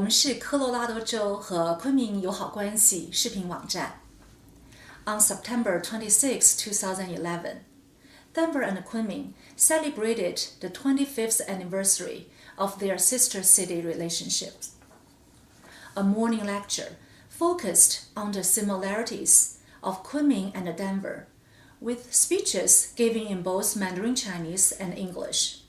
们是科罗拉多州和昆明友好关系视频网站。On September 26, 2011, Denver and Kunming celebrated the 25th anniversary of their sister city relationships. A morning lecture focused on the similarities of Kunming and Denver, with speeches given in both Mandarin Chinese and English.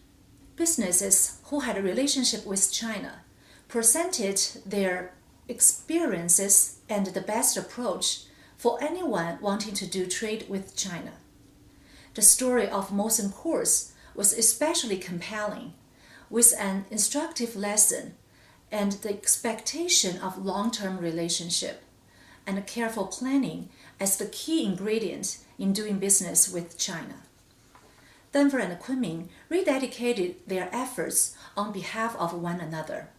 Businesses who had a relationship with China presented their experiences and the best approach for anyone wanting to do trade with China. The story of Molson Coors was especially compelling, with an instructive lesson and the expectation of long-term relationship and careful planning as the key ingredient in doing business with China. Denver and Kunming rededicated their efforts on behalf of one another,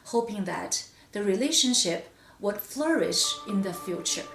hoping that the relationship would flourish in the future.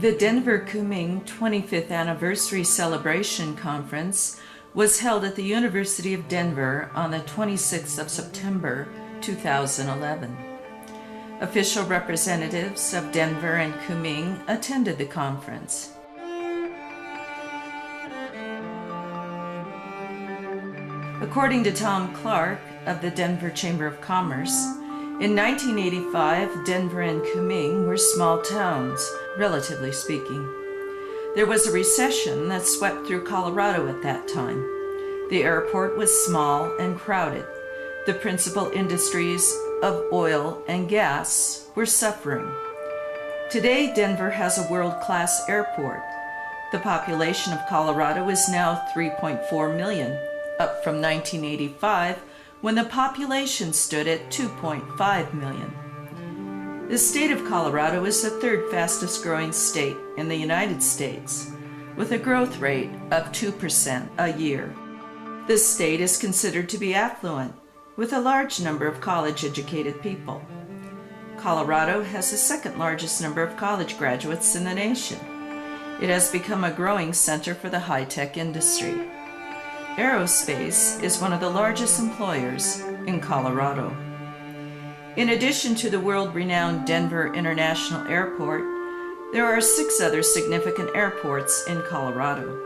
The Denver-Kunming 25th Anniversary Celebration Conference was held at the University of Denver on the 26th of September 2011. Official representatives of Denver and Kunming attended the conference. According to Tom Clark of the Denver Chamber of Commerce, in 1985, Denver and Kunming were small towns, relatively speaking. There was a recession that swept through Colorado at that time. The airport was small and crowded. The principal industries of oil and gas were suffering. Today, Denver has a world-class airport. The population of Colorado is now 3.4 million, up from 1985, when the population stood at 2.5 million. The state of Colorado is the third fastest growing state in the United States, with a growth rate of 2% a year. This state is considered to be affluent, with a large number of college-educated people. Colorado has the second largest number of college graduates in the nation. It has become a growing center for the high-tech industry. Aerospace is one of the largest employers in Colorado. In addition to the world-renowned Denver International Airport, there are 6 other significant airports in Colorado.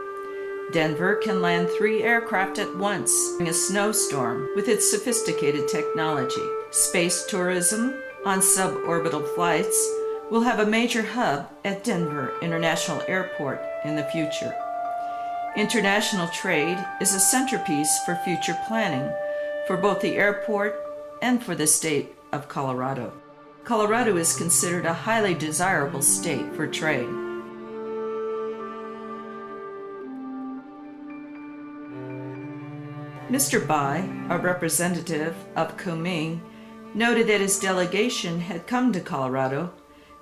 Denver can land 3 aircraft at once in a snowstorm with its sophisticated technology. Space tourism on suborbital flights will have a major hub at Denver International Airport in the future. International trade is a centerpiece for future planning for both the airport and for the state of Colorado. Colorado is considered a highly desirable state for trade. Mr. Bai, a representative of Kunming, noted that his delegation had come to Colorado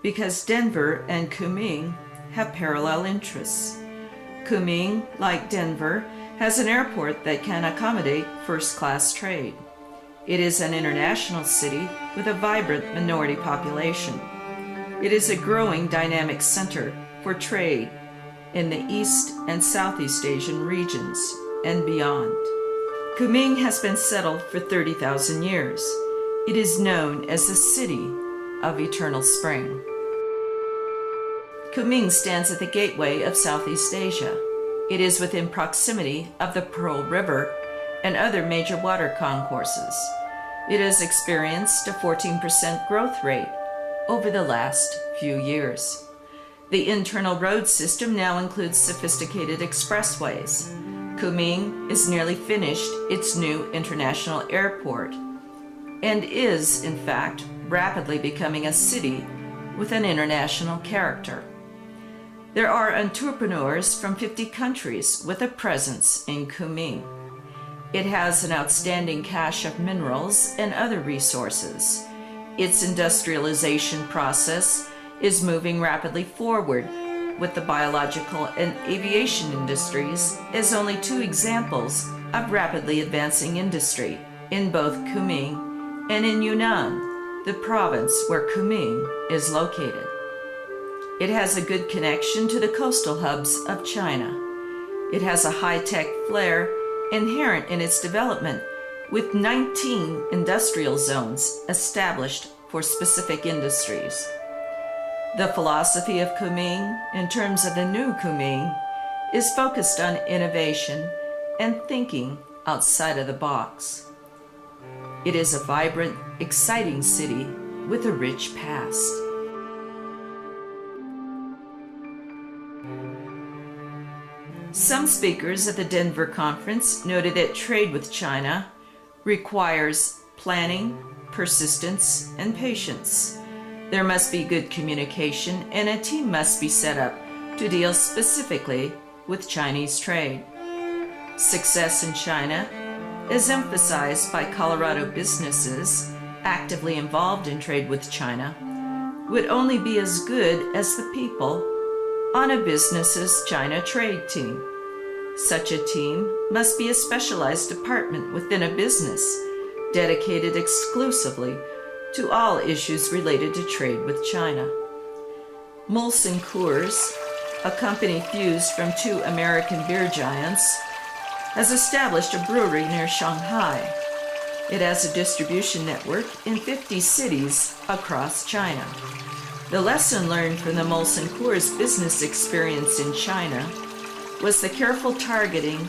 because Denver and Kunming have parallel interests. Kunming, like Denver, has an airport that can accommodate first-class trade. It is an international city with a vibrant minority population. It is a growing dynamic center for trade in the East and Southeast Asian regions and beyond. Kunming has been settled for 30,000 years. It is known as the City of Eternal Spring. Kunming stands at the gateway of Southeast Asia. It is within proximity of the Pearl River and other major water concourses. It has experienced a 14% growth rate over the last few years. The internal road system now includes sophisticated expressways. Kunming is nearly finished its new international airport and is, in fact, rapidly becoming a city with an international character. There are entrepreneurs from 50 countries with a presence in Kunming. It has an outstanding cache of minerals and other resources. Its industrialization process is moving rapidly forward, with the biological and aviation industries as only 2 examples of rapidly advancing industry in both Kunming and in Yunnan, the province where Kunming is located. It has a good connection to the coastal hubs of China. It has a high-tech flair inherent in its development, with 19 industrial zones established for specific industries. The philosophy of Kunming, in terms of the new Kunming, is focused on innovation and thinking outside of the box. It is a vibrant, exciting city with a rich past. Some speakers at the Denver conference noted that trade with China requires planning, persistence, and patience. There must be good communication, and a team must be set up to deal specifically with Chinese trade. Success in China, as emphasized by Colorado businesses actively involved in trade with China, would only be as good as the people on a business's China trade team. Such a team must be a specialized department within a business dedicated exclusively to all issues related to trade with China. Molson Coors, a company fused from 2 American beer giants, has established a brewery near Shanghai. It has a distribution network in 50 cities across China. The lesson learned from the Molson Coors business experience in China was the careful targeting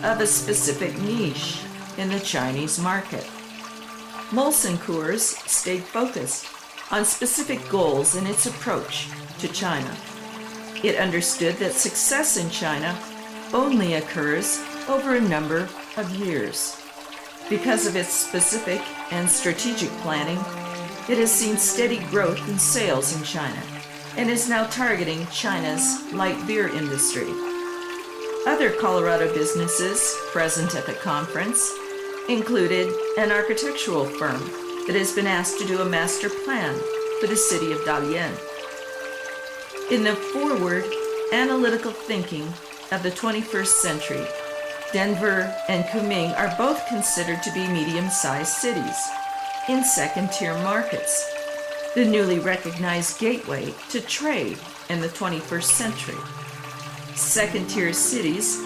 of a specific niche in the Chinese market. Molson Coors stayed focused on specific goals in its approach to China. It understood that success in China only occurs over a number of years. Because of its specific and strategic planning, it has seen steady growth in sales in China and is now targeting China's light beer industry. Other Colorado businesses present at the conference included an architectural firm that has been asked to do a master plan for the city of Dalian. In the forward, analytical thinking of the 21st century, Denver and Kunming are both considered to be medium-sized cities in second-tier markets, the newly recognized gateway to trade in the 21st century. Second-tier cities,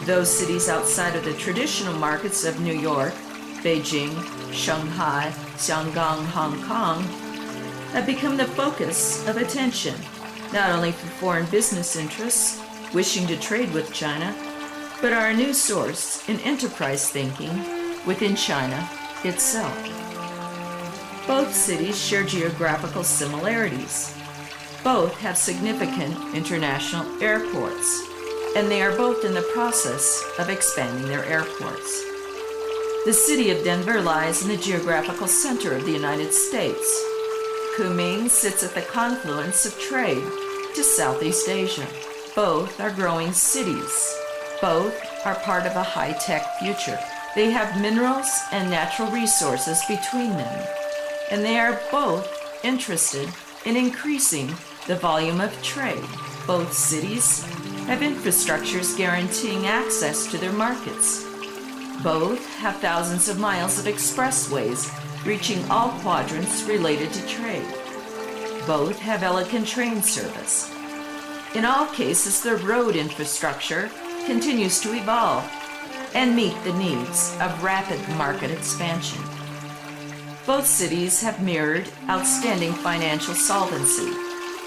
those cities outside of the traditional markets of New York, Beijing, Shanghai, Xianggang, Hong Kong, have become the focus of attention, not only for foreign business interests wishing to trade with China, but are a new source in enterprise thinking within China itself. Both cities share geographical similarities. Both have significant international airports, and they are both in the process of expanding their airports. The city of Denver lies in the geographical center of the United States. Kunming sits at the confluence of trade to Southeast Asia. Both are growing cities. Both are part of a high-tech future. They have minerals and natural resources between them, and they are both interested in increasing the volume of trade. Both cities have infrastructures guaranteeing access to their markets. Both have thousands of miles of expressways reaching all quadrants related to trade. Both have elegant train service. In all cases, the road infrastructure continues to evolve and meet the needs of rapid market expansion. Both cities have mirrored outstanding financial solvency.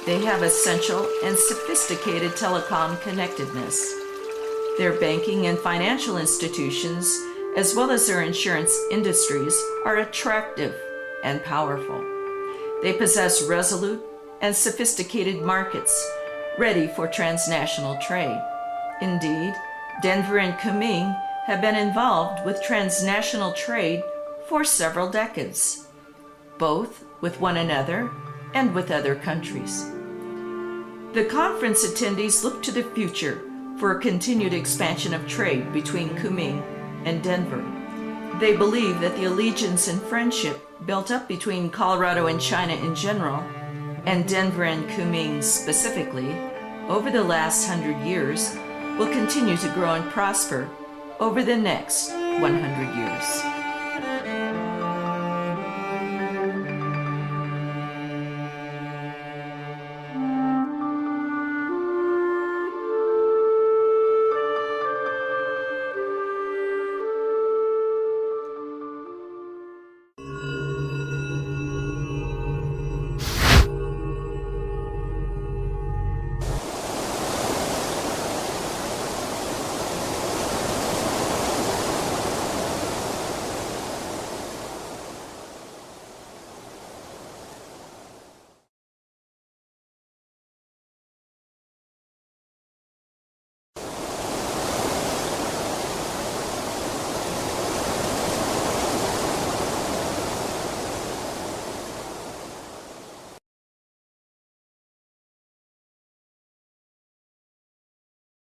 They have essential and sophisticated telecom connectedness. Their banking and financial institutions, as well as their insurance industries, are attractive and powerful. They possess resolute and sophisticated markets ready for transnational trade. Indeed, Denver and Kunming have been involved with transnational trade for several decades, both with one another and with other countries. The conference attendees look to the future for a continued expansion of trade between Kunming and Denver. They believe that the allegiance and friendship built up between Colorado and China in general, and Denver and Kunming specifically, over the last 100 years, will continue to grow and prosper over the next 100 years.